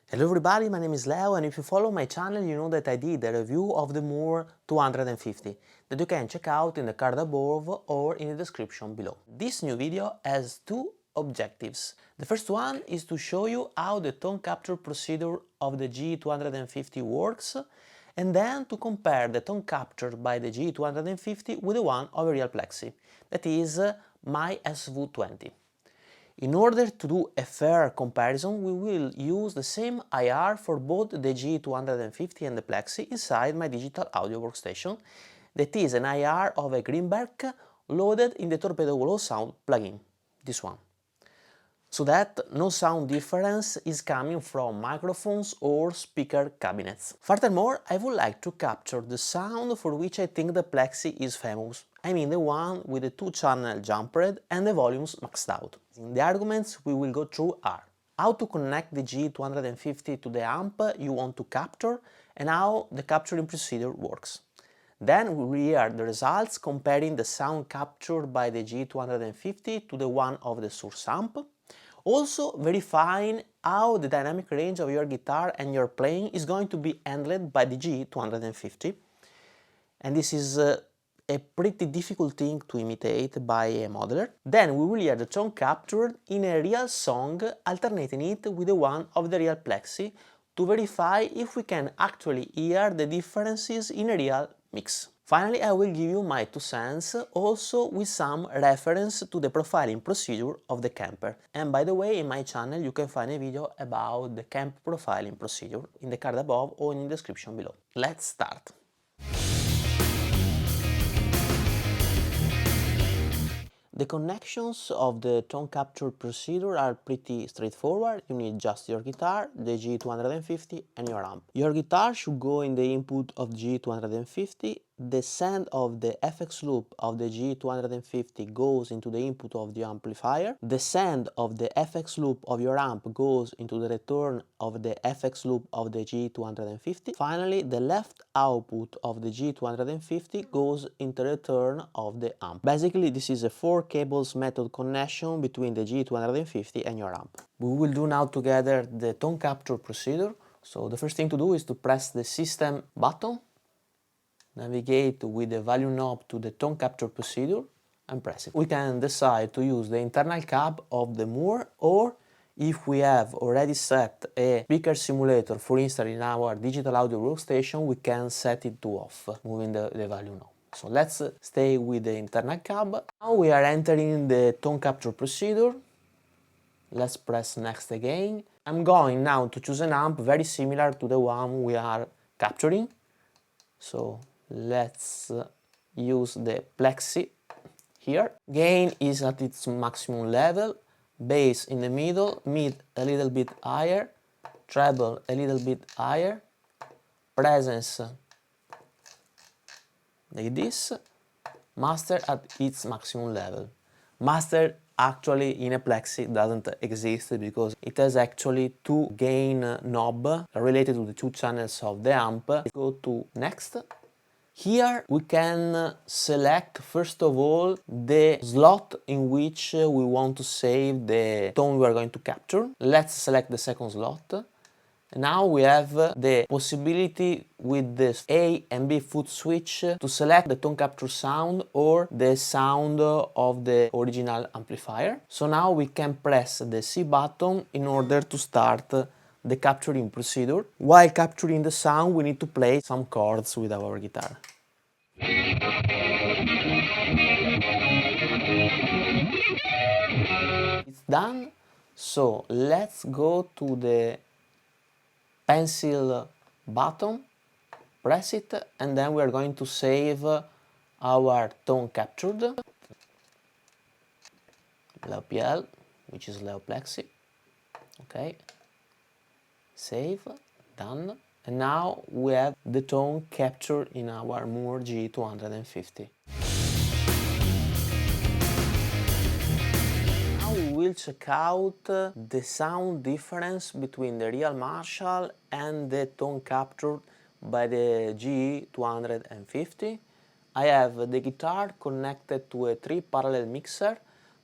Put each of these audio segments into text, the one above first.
Hello everybody, my name is Leo, and if you follow my channel you know that I did a review of the Mooer 250 that you can check out in the card above or in the description below. This new video has two objectives. The first one is to show you how the tone capture procedure of the GE250 works, and then to compare the tone captured by the GE250 with the one of a real Plexi, that is my SV20. In order to do a fair comparison, we will use the same IR for both the GE250 and the Plexi inside my digital audio workstation, that is an IR of a Greenberg loaded in the Torpedo Hollow Sound plugin, this one, so that no sound difference is coming from microphones or speaker cabinets. Furthermore, I would like to capture the sound for which I think the Plexi is famous. I mean the one with the 2-channel jumpered and the volumes maxed out. The arguments we will go through are how to connect the G250 to the amp you want to capture and how the capturing procedure works. Then we will hear the results comparing the sound captured by the G250 to the one of the source amp. Also verifying how the dynamic range of your guitar and your playing is going to be handled by the G250. And this is a pretty difficult thing to imitate by a modeler. Then we will hear the tone captured in a real song, alternating it with the one of the real Plexi to verify if we can actually hear the differences in a real mix. Finally, I will give you my 2 cents, also with some reference to the profiling procedure of the Kemper. And by the way, in my channel you can find a video about the Kemper profiling procedure in the card above or in the description below. Let's start! The connections of the tone capture procedure are pretty straightforward. You need just your guitar, the G250 and your amp. Your guitar should go in the input of G250. The send of the FX loop of the G250 goes into the input of the amplifier. The send of the FX loop of your amp goes into the return of the FX loop of the G250. Finally, the left output of the G250 goes into the return of the amp. Basically, this is a 4 cables method connection between the G250 and your amp. We will do now together the tone capture procedure. So the first thing to do is to press the system button, navigate with the volume knob to the tone capture procedure and press it. We can decide to use the internal cab of the Mooer, or if we have already set a speaker simulator, for instance in our digital audio workstation, we can set it to off, moving the volume knob. So let's stay with the internal cab. Now we are entering the tone capture procedure. Let's press next again. I'm going now to choose an amp very similar to the one we are capturing. So let's use the Plexi here. Gain is at its maximum level, bass in the middle, mid a little bit higher, treble a little bit higher, presence like this, master at its maximum level. Master actually in a Plexi doesn't exist because it has actually 2 gain knob related to the 2 channels of the amp. Let's go to next. Here we can select first of all the slot in which we want to save the tone we are going to capture. Let's select the second slot. Now we have the possibility with this A and B foot switch to select the tone capture sound or the sound of the original amplifier. So now we can press the C button in order to start the capturing procedure. While capturing the sound, we need to play some chords with our guitar. It's done. So let's go to the pencil button, press it, and then we are going to save our tone captured. Leo PL, which is Leo Plexi. Okay, save, done. And now we have the tone captured in our Mooer GE250. Now we will check out the sound difference between the real Marshall and the tone captured by the GE250. I have the guitar connected to a 3 parallel mixer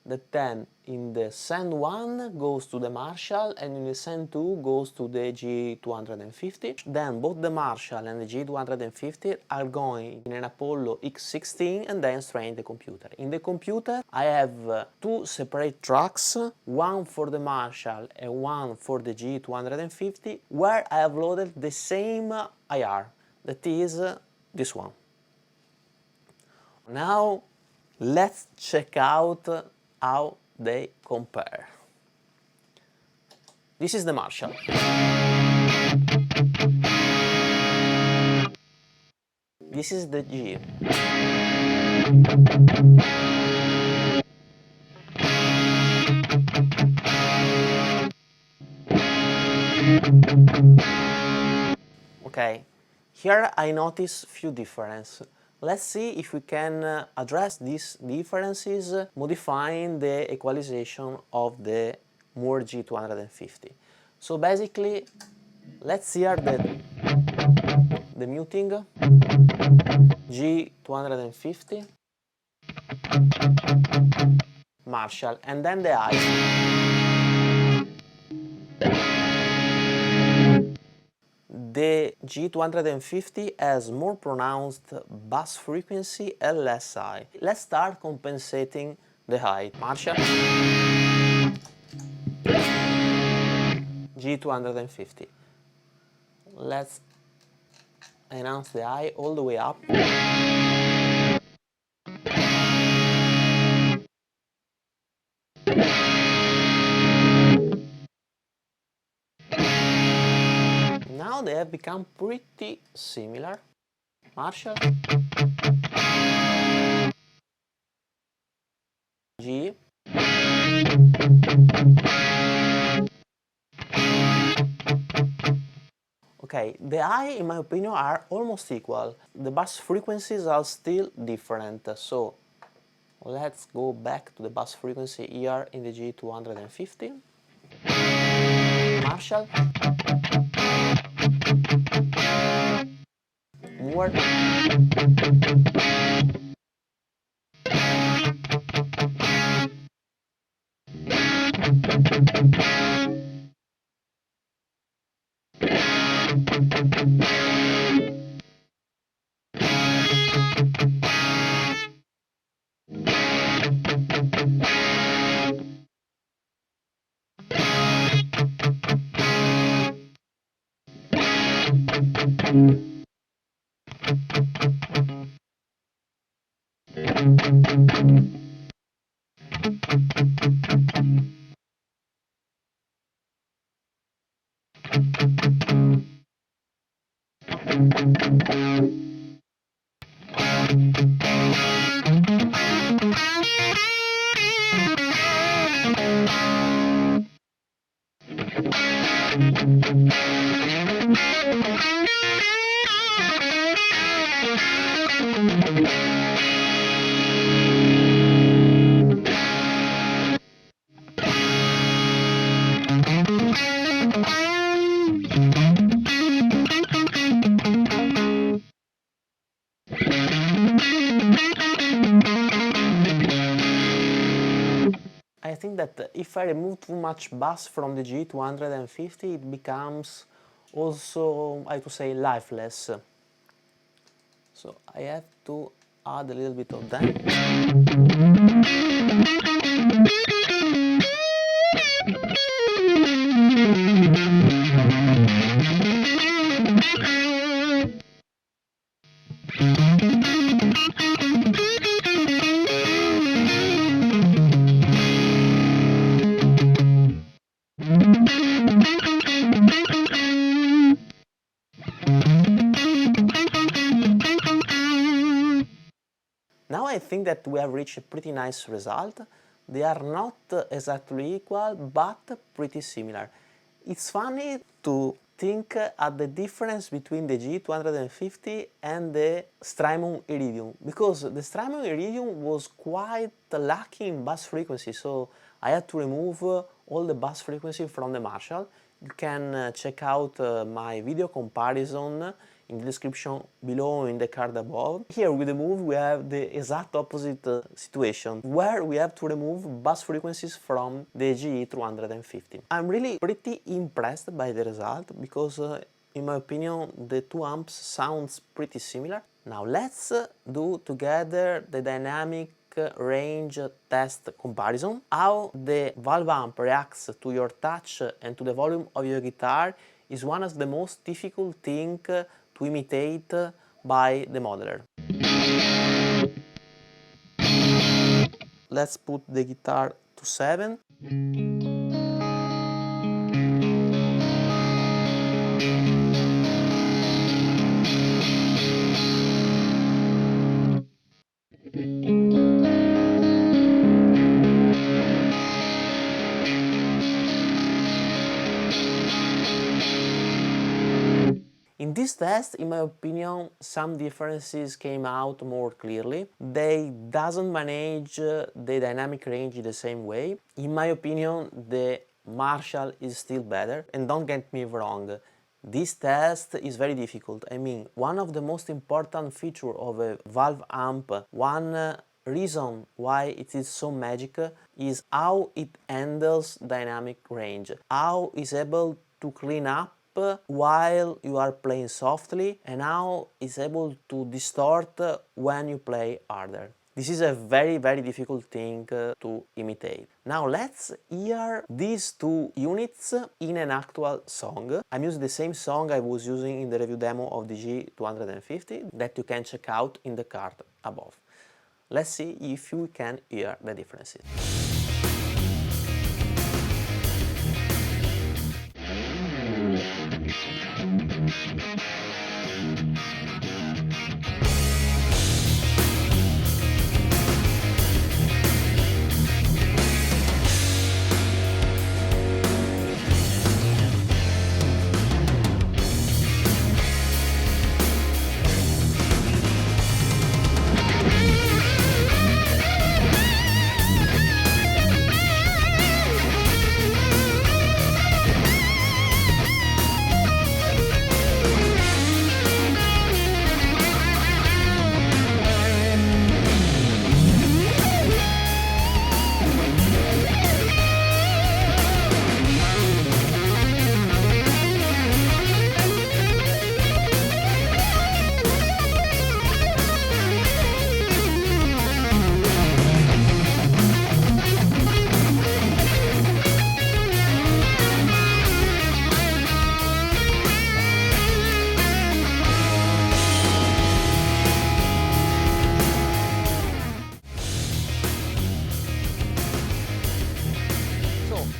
that then in the send 1 goes to the Marshall and in the send 2 goes to the G250. Then both the Marshall and the G250 are going in an Apollo X16 and then straight in the computer. In the computer I have two separate tracks, one for the Marshall and one for the G250, where I have loaded the same IR, that is this one. Now let's check out how they compare. This is the Marshall. This is the G. Okay, here I notice few differences. Let's see if we can address these differences modifying the equalization of the Mooer G250. So basically, let's hear the muting G250, Marshall, and then the high. The G250 has more pronounced bass frequency and less high. Let's start compensating the high. Marshall, G250. Let's enhance the high all the way up. Now they have become pretty similar. Marshall, G, okay, the high in my opinion are almost equal. The bass frequencies are still different, so let's go back to the bass frequency here in the G250. Marshall, Mooer, I think that if I remove too much bass from the G250, it becomes also, I have to say, lifeless. So I have to add a little bit of that. Now I think that we have reached a pretty nice result. They are not exactly equal, but pretty similar. It's funny to think at the difference between the G250 and the Strymon Iridium, because the Strymon Iridium was quite lacking in bass frequency, so I had to remove all the bass frequency from the Marshall. You can check out my video comparison in the description below in the card above. Here with the Mooer we have the exact opposite situation, where we have to remove bass frequencies from the GE 250. I'm really pretty impressed by the result because in my opinion the two amps sounds pretty similar. Now let's do together the dynamic range test comparison, how the valve amp reacts to your touch and to the volume of your guitar is one of the most difficult things to imitate by the modeler. Let's put the guitar to 7. In this test, in my opinion, some differences came out more clearly. They doesn't manage the dynamic range in the same way. In my opinion, the Marshall is still better. And don't get me wrong, this test is very difficult. I mean, one of the most important features of a valve amp, one reason why it is so magic, is how it handles dynamic range, how it's able to clean up while you are playing softly and how it's able to distort when you play harder. This is a very difficult thing to imitate. Now let's hear these two units in an actual song. I'm using the same song I was using in the review demo of the G250 that you can check out in the card above. Let's see if you can hear the differences.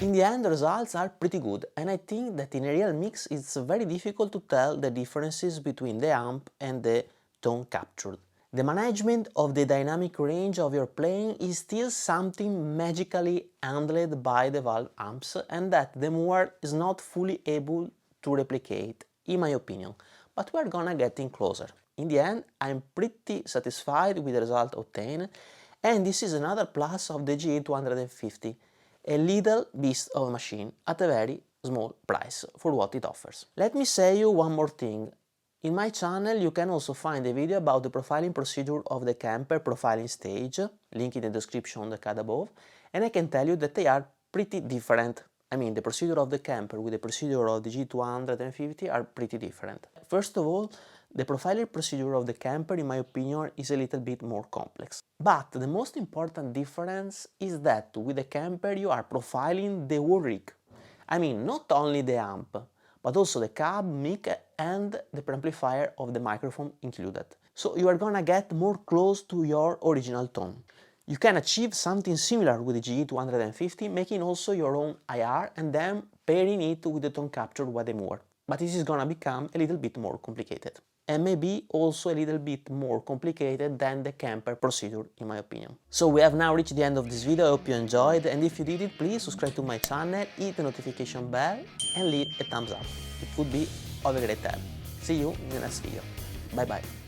In the end, the results are pretty good, and I think that in a real mix it's very difficult to tell the differences between the amp and the tone captured. The management of the dynamic range of your playing is still something magically handled by the valve amps, and that the Mooer is not fully able to replicate, in my opinion, but we're gonna getting closer. In the end, I'm pretty satisfied with the result obtained, and this is another plus of the GE250. A little beast of a machine at a very small price for what it offers. Let me say you one more thing. In my channel you can also find a video about the profiling procedure of the Kemper profiling stage, link in the description on the card above, and I can tell you that they are pretty different. I mean, the procedure of the Kemper with the procedure of the G250 are pretty different. First of all, the profiling procedure of the Kemper, in my opinion, is a little bit more complex. But the most important difference is that with the Kemper you are profiling the whole rig. I mean, not only the amp, but also the cab, mic and the preamplifier of the microphone included. So you are gonna get more close to your original tone. You can achieve something similar with the GE250, making also your own IR and then pairing it with the tone captured by the Mooer. But this is gonna become a little bit more complicated. And maybe also a little bit more complicated than the Kemper procedure, in my opinion. So we have now reached the end of this video. I hope you enjoyed, and if you did it, please subscribe to my channel, hit the notification bell and leave a thumbs up. It would be of a great help. See you in the next video. Bye bye.